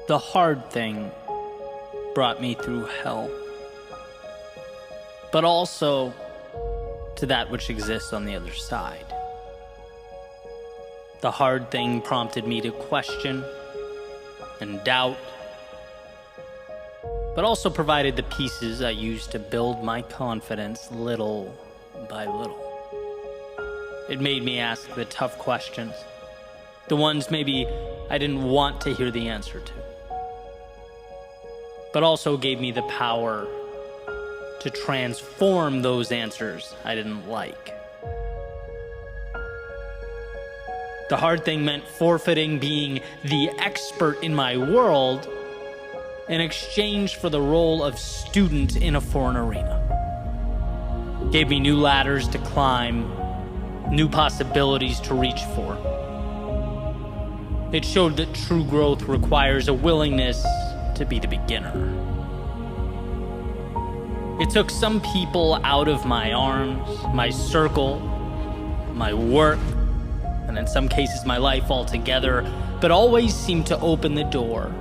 The hard thing brought me through hell, but also to that which exists on the other side. The hard thing prompted me to question and doubt, but also provided the pieces I used to build my confidence little by little. It made me ask the tough questions, the ones maybe I didn't want to hear the answer to, but also gave me the power to transform those answers I didn't like. The hard thing meant forfeiting being the expert in my world in exchange for the role of student in a foreign arena. Gave me new ladders to climb, new possibilities to reach for. It showed that true growth requires a willingness to be the beginner. It took some people out of my arms, my circle, my work, and in some cases my life altogether, but always seemed to open the door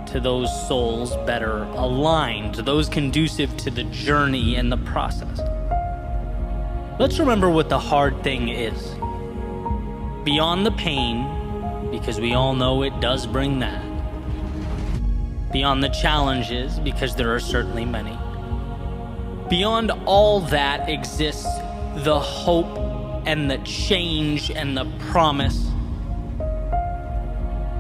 to those souls better aligned, those conducive to the journey and the process. Let's remember what the hard thing is. Beyond the pain, because we all know it does bring that. Beyond the challenges, because there are certainly many. Beyond all that exists the hope and the change and the promise.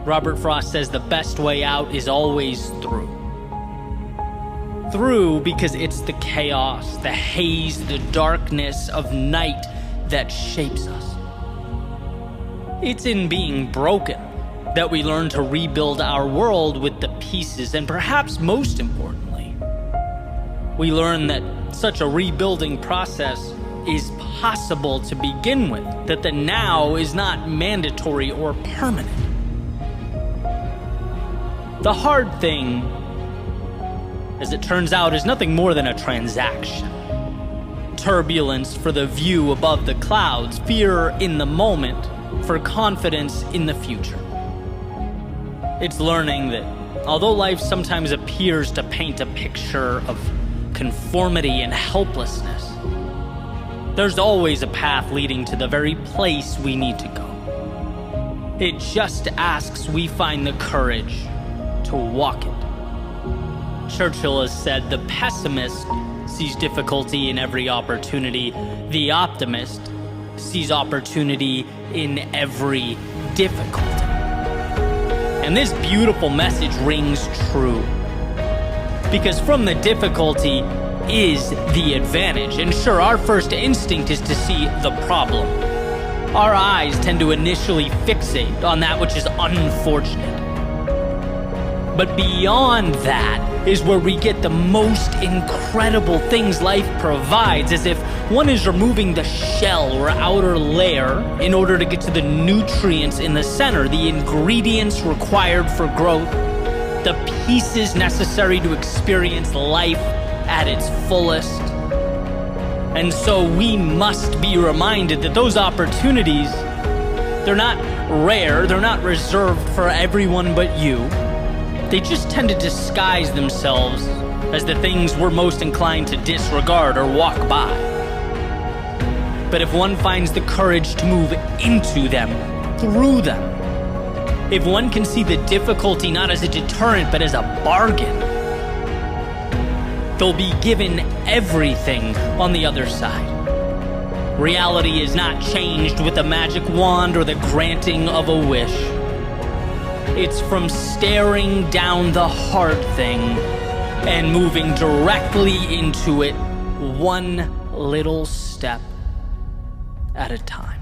Robert Frost says the best way out is always through. Through because it's the chaos, the haze, the darkness of night that shapes us. It's in being broken that we learn to rebuild our world with the pieces, and perhaps most importantly, we learn that such a rebuilding process is possible to begin with, that the now is not mandatory or permanent. The hard thing, as it turns out, is nothing more than a transaction. Turbulence for the view above the clouds, fear in the moment for confidence in the future. It's learning that although life sometimes appears to paint a picture of conformity and helplessness, there's always a path leading to the very place we need to go. It just asks we find the courage to walk it. Churchill has said, the pessimist sees difficulty in every opportunity. The optimist sees opportunity in every difficulty. And this beautiful message rings true, because from the difficulty is the advantage. And sure, our first instinct is to see the problem. Our eyes tend to initially fixate on that which is unfortunate. But beyond that is where we get the most incredible things life provides, as if one is removing the shell or outer layer in order to get to the nutrients in the center, the ingredients required for growth, the pieces necessary to experience life at its fullest. And so we must be reminded that those opportunities, they're not rare, they're not reserved for everyone but you. They just tend to disguise themselves as the things we're most inclined to disregard or walk by. But if one finds the courage to move into them, through them, if one can see the difficulty not as a deterrent but as a bargain, they'll be given everything on the other side. Reality is not changed with a magic wand or the granting of a wish. It's from staring down the hard thing and moving directly into it, one little step at a time.